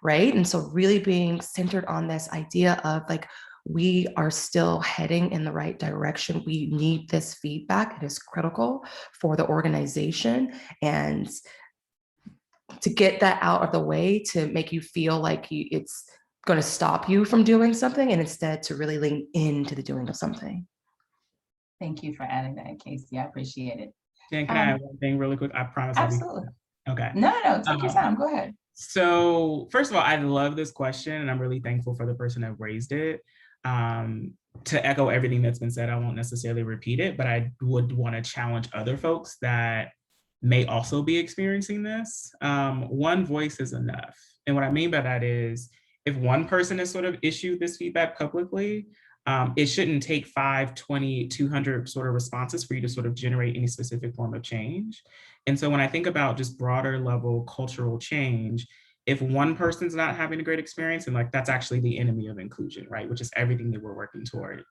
right? And so really being centered on this idea of like, we are still heading in the right direction. We need this feedback. It is critical for the organization. And to get that out of the way, to make you feel like it's going to stop you from doing something, and instead to really lean into the doing of something. Thank you for adding that, Casey. I appreciate it. Jen, can I add one thing really quick? I promise Absolutely. I'll be okay. No, take your time. Go ahead. So first of all, I love this question, and I'm really thankful for the person that raised it. To echo everything that's been said, I won't necessarily repeat it, but I would want to challenge other folks that may also be experiencing this. One voice is enough. And what I mean by that is, if one person has sort of issued this feedback publicly, it shouldn't take 5, 20, 200 sort of responses for you to sort of generate any specific form of change. And so when I think about just broader level cultural change, if one person's not having a great experience, and like that's actually the enemy of inclusion, right? Which is everything that we're working toward.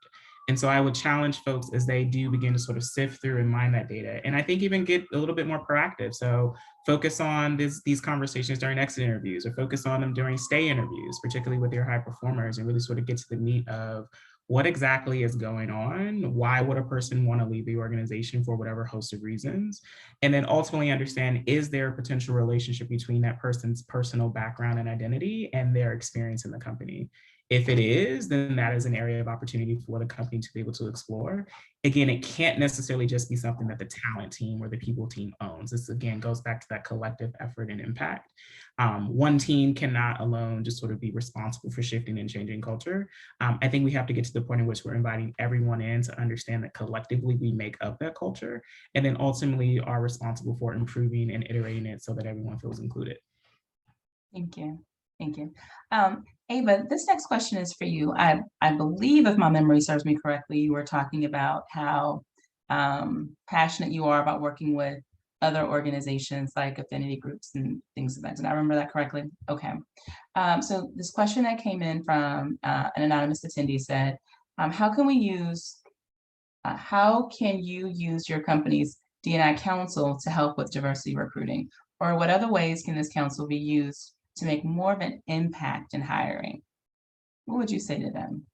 And so I would challenge folks as they do begin to sort of sift through and mine that data. And I think even get a little bit more proactive. So focus on these conversations during exit interviews, or focus on them during stay interviews, particularly with your high performers, and really sort of get to the meat of what exactly is going on? Why would a person want to leave the organization for whatever host of reasons? And then ultimately understand, is there a potential relationship between that person's personal background and identity and their experience in the company? If it is, then that is an area of opportunity for the company to be able to explore. Again, it can't necessarily just be something that the talent team or the people team owns. This again goes back to that collective effort and impact. One team cannot alone just sort of be responsible for shifting and changing culture. I think we have to get to the point in which we're inviting everyone in to understand that collectively we make up that culture, and then ultimately are responsible for improving and iterating it so that everyone feels included. Thank you. Thank you. Ava, this next question is for you. I believe, if my memory serves me correctly, you were talking about how passionate you are about working with other organizations like affinity groups and things like that. Did I remember that correctly? Okay. So this question that came in from an anonymous attendee said, how can you use your company's D&I council to help with diversity recruiting? Or what other ways can this council be used to make more of an impact in hiring? What would you say to them?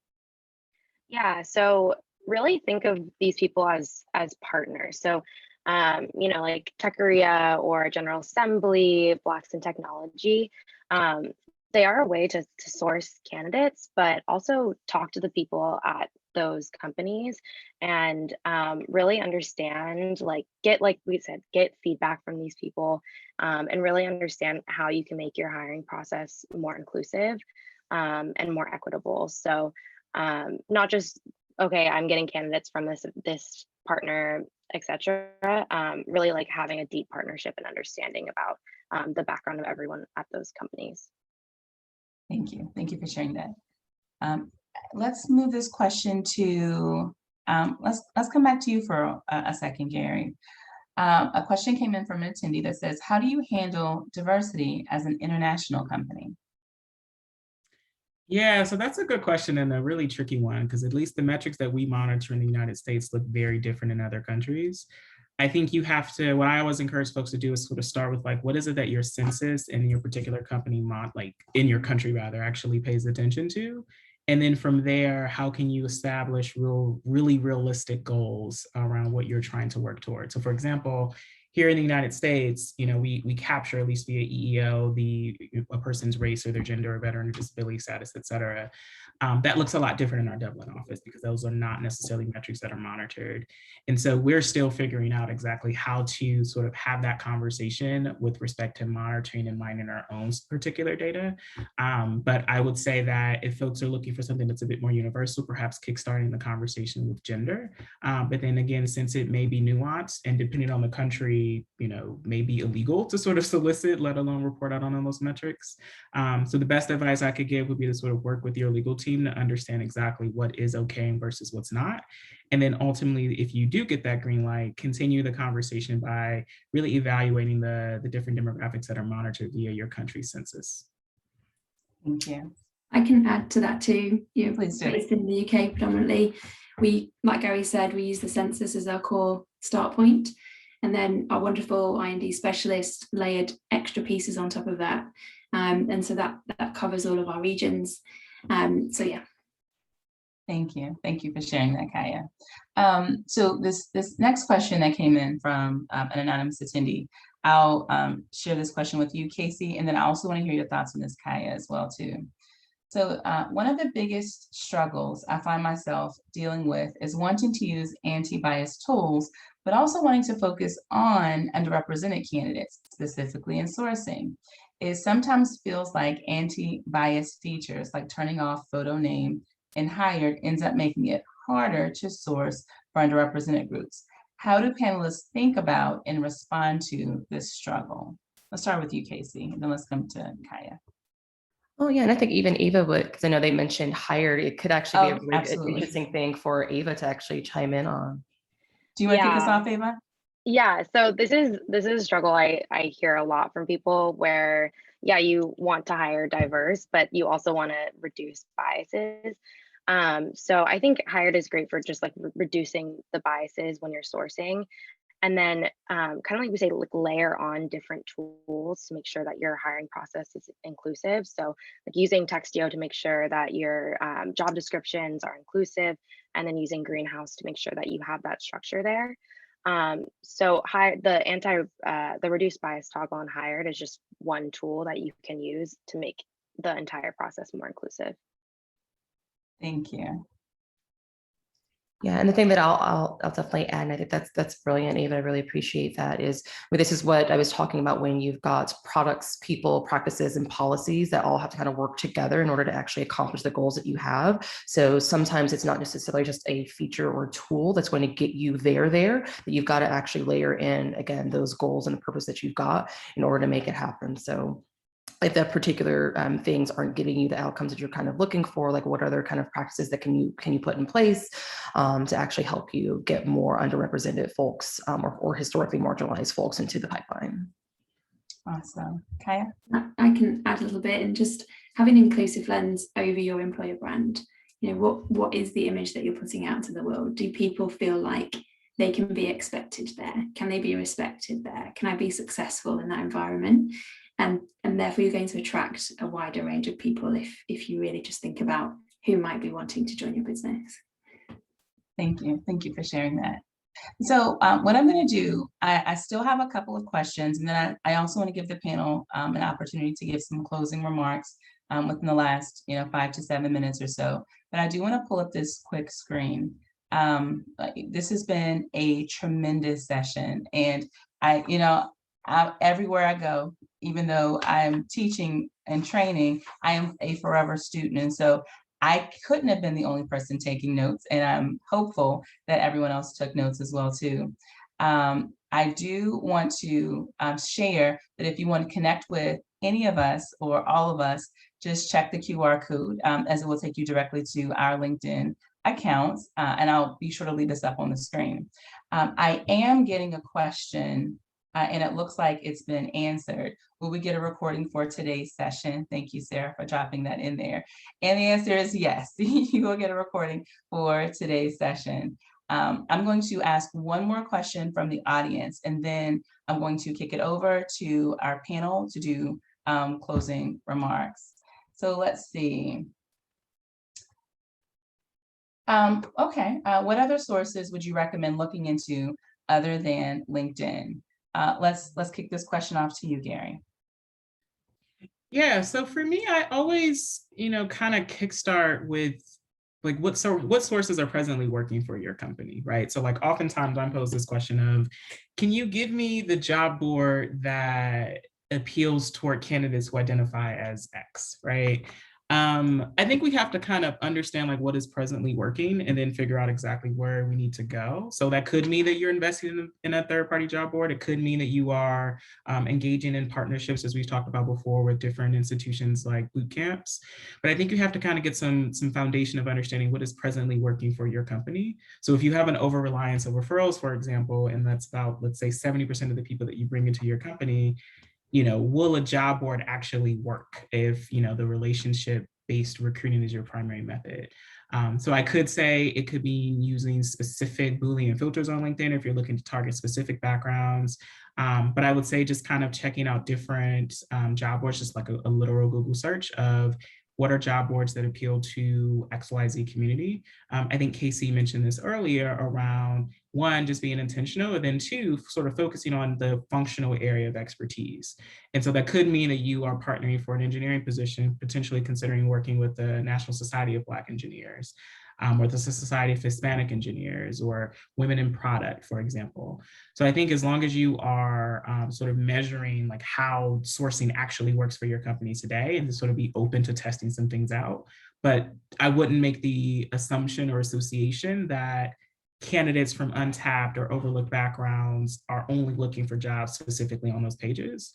Yeah, so really think of these people as partners. So, like Tech Korea or General Assembly, Blacks in Technology, they are a way to source candidates, but also talk to the people at those companies and really understand, get feedback from these people and really understand how you can make your hiring process more inclusive and more equitable. So not just, okay, I'm getting candidates from this partner, etc. Really like having a deep partnership and understanding about the background of everyone at those companies. Thank you. Thank you for sharing that. Let's move this question to, let's come back to you for a second, Gary. A question came in from an attendee that says, how do you handle diversity as an international company? Yeah, so that's a good question and a really tricky one, because at least the metrics that we monitor in the United States look very different in other countries. I think you have to, what I always encourage folks to do is sort of start with like, what is it that your census in your particular company, in your country rather, actually pays attention to? And then from there, how can you establish really realistic goals around what you're trying to work towards? So for example, Here in the United States, we capture, at least via EEO, a person's race or their gender or veteran or disability status, et cetera. That looks a lot different in our Dublin office because those are not necessarily metrics that are monitored. And so we're still figuring out exactly how to sort of have that conversation with respect to monitoring and mining our own particular data. But I would say that if folks are looking for something that's a bit more universal, perhaps kickstarting the conversation with gender. But then again, since it may be nuanced and depending on the country, may be illegal to sort of solicit, let alone report out on those metrics. So the best advice I could give would be to sort of work with your legal team to understand exactly what is okay versus what's not. And then ultimately, if you do get that green light, continue the conversation by really evaluating the different demographics that are monitored via your country's census. Thank you. I can add to that too. Please do. Based in the UK predominantly, we, like Gary said, we use the census as our core start point. And then our wonderful I&D specialist layered extra pieces on top of that. And so that covers all of our regions. So yeah. Thank you. Thank you for sharing that, Kaya. So this next question that came in from an anonymous attendee, I'll share this question with you, Casey, and then I also want to hear your thoughts on this, Kaya, as well too. So one of the biggest struggles I find myself dealing with is wanting to use anti-bias tools, but also wanting to focus on underrepresented candidates, specifically in sourcing. It sometimes feels like anti-bias features, like turning off photo name and hired, ends up making it harder to source for underrepresented groups. How do panelists think about and respond to this struggle? Let's start with you, Casey, and then let's come to Kaya. Oh yeah, and I think even Ava would, because I know they mentioned hired, it could actually be a really interesting thing for Ava to actually chime in on. Do you want to kick us off, Ava? Yeah, so this is a struggle I hear a lot from people where, yeah, you want to hire diverse, but you also want to reduce biases. So I think hired is great for just like reducing the biases when you're sourcing. And then kind of like we say, like layer on different tools to make sure that your hiring process is inclusive. So like using Textio to make sure that your job descriptions are inclusive, and then using Greenhouse to make sure that you have that structure there. So the reduced bias toggle on hired is just one tool that you can use to make the entire process more inclusive. Thank you. Yeah, and the thing that I'll definitely add, and I think that's brilliant, Ava. I really appreciate that. This is what I was talking about when you've got products, people, practices, and policies that all have to kind of work together in order to actually accomplish the goals that you have. So sometimes it's not necessarily just a feature or tool that's going to get you there, that you've got to actually layer in, again, those goals and the purpose that you've got in order to make it happen. So if that particular things aren't giving you the outcomes that you're kind of looking for, like what other kind of practices that can you put in place to actually help you get more underrepresented folks or historically marginalized folks into the pipeline. Awesome. Kaya? I can add a little bit, and just having an inclusive lens over your employer brand. What is the image that you're putting out to the world? Do people feel like they can be expected there? Can they be respected there? Can I be successful in that environment? And therefore you're going to attract a wider range of people if you really just think about who might be wanting to join your business. Thank you. Thank you for sharing that. So what I'm going to do, I still have a couple of questions, and then I also want to give the panel an opportunity to give some closing remarks within the last 5 to 7 minutes or so. But I do want to pull up this quick screen. This has been a tremendous session, and everywhere I go, even though I'm teaching and training, I am a forever student. And so I couldn't have been the only person taking notes, and I'm hopeful that everyone else took notes as well too. I do want to share that if you want to connect with any of us or all of us, just check the QR code as it will take you directly to our LinkedIn accounts, and I'll be sure to leave this up on the screen. I am getting a question and it looks like it's been answered. Will we get a recording for today's session? Thank you, Sarah, for dropping that in there. And the answer is yes, you will get a recording for today's session. I'm going to ask one more question from the audience, and then I'm going to kick it over to our panel to do closing remarks. So let's see. Okay, what other sources would you recommend looking into other than LinkedIn? let's kick this question off to you, Gary. Yeah, so for me, I always, kind of kickstart with like what sources are presently working for your company, right? So like oftentimes I'm posed this question of, can you give me the job board that appeals toward candidates who identify as X, right? I think we have to kind of understand like what is presently working and then figure out exactly where we need to go. So that could mean that you're investing in a third-party job board. It could mean that you are engaging in partnerships, as we've talked about before, with different institutions like boot camps. But I think you have to kind of get some foundation of understanding what is presently working for your company. So if you have an over-reliance of referrals, for example, and that's about, let's say, 70% of the people that you bring into your company, will a job board actually work if, the relationship-based recruiting is your primary method? So I could say it could be using specific Boolean filters on LinkedIn if you're looking to target specific backgrounds. But I would say just kind of checking out different job boards, just like a literal Google search of what are job boards that appeal to XYZ community. I think Casey mentioned this earlier around one, just being intentional, and then two, sort of focusing on the functional area of expertise. And so that could mean that you are partnering for an engineering position, potentially considering working with the National Society of Black Engineers, or the Society of Hispanic Engineers, or Women in Product, for example. So I think as long as you are sort of measuring like how sourcing actually works for your company today, and to sort of be open to testing some things out, but I wouldn't make the assumption or association that candidates from untapped or overlooked backgrounds are only looking for jobs specifically on those pages.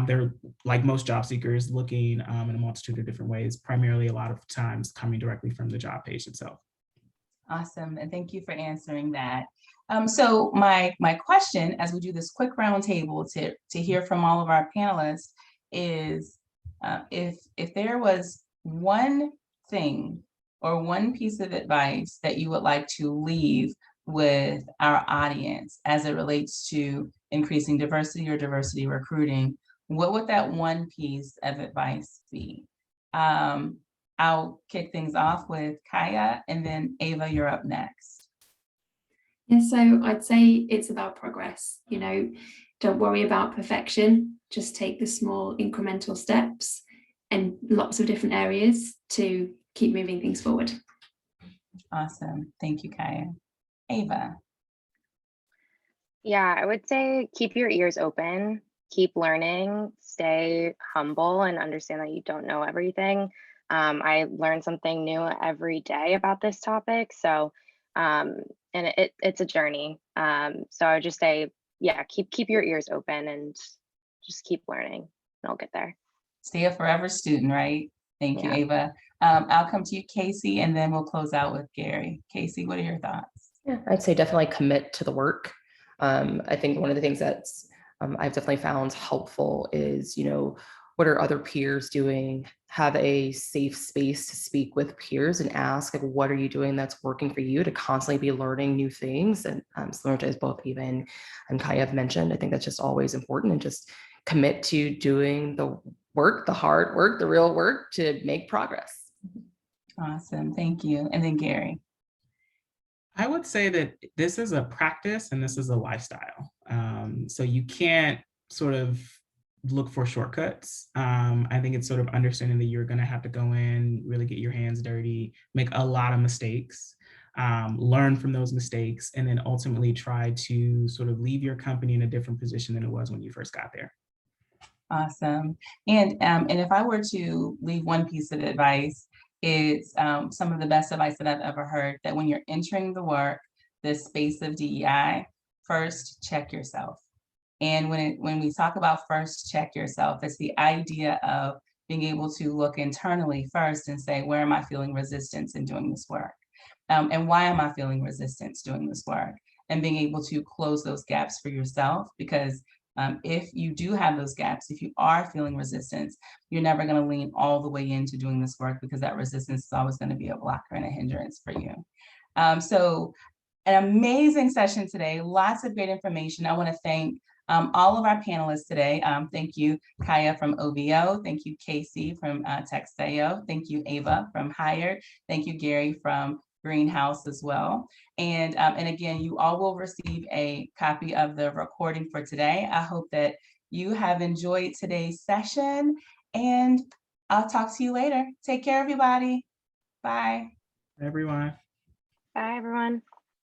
They're, like most job seekers, looking in a multitude of different ways, primarily a lot of times coming directly from the job page itself. Awesome, and thank you for answering that. So my question, as we do this quick roundtable to hear from all of our panelists, is if there was one thing or one piece of advice that you would like to leave with our audience as it relates to increasing diversity or diversity recruiting, what would that one piece of advice be? I'll kick things off with Kaya, and then Ava, you're up next. Yeah, so I'd say it's about progress. Don't worry about perfection, just take the small incremental steps in lots of different areas to keep moving things forward. Awesome, thank you, Kaya. Ava. Yeah, I would say keep your ears open, keep learning, stay humble, and understand that you don't know everything. I learn something new every day about this topic. So, and it's a journey. So I would just say, yeah, keep your ears open and just keep learning, and I'll get there. Stay a forever student, right? Thank you, Yeah. Ava. I'll come to you, Casey, and then we'll close out with Gary. Casey, what are your thoughts? Yeah, I'd say definitely commit to the work. I think one of the things that's I've definitely found helpful is, what are other peers doing? Have a safe space to speak with peers and ask, like, what are you doing that's working for you, to constantly be learning new things. And similar to as both Eva and Kaya have mentioned, I think that's just always important, and just commit to doing the work, the hard work, the real work to make progress. Awesome, thank you. And then Gary. I would say that this is a practice and this is a lifestyle. So you can't sort of look for shortcuts. I think it's sort of understanding that you're going to have to go in, really get your hands dirty, make a lot of mistakes, learn from those mistakes, and then ultimately try to sort of leave your company in a different position than it was when you first got there. Awesome. And if I were to leave one piece of advice, it's some of the best advice that I've ever heard, that when you're entering this space of DEI, first check yourself. And when we talk about first check yourself, it's the idea of being able to look internally first and say, where am I feeling resistance in doing this work? And why am I feeling resistance doing this work? And being able to close those gaps for yourself, because if you do have those gaps, if you are feeling resistance, you're never going to lean all the way into doing this work, because that resistance is always going to be a blocker and a hindrance for you. So an amazing session today, lots of great information. I want to thank all of our panelists today. Thank you, Kaya from OVO. Thank you, Casey from Textio. Thank you, Ava from Hired. Thank you, Gary from Greenhouse as well. And again, you all will receive a copy of the recording for today. I hope that you have enjoyed today's session, and I'll talk to you later. Take care, everybody. Bye. Everyone. Bye, everyone.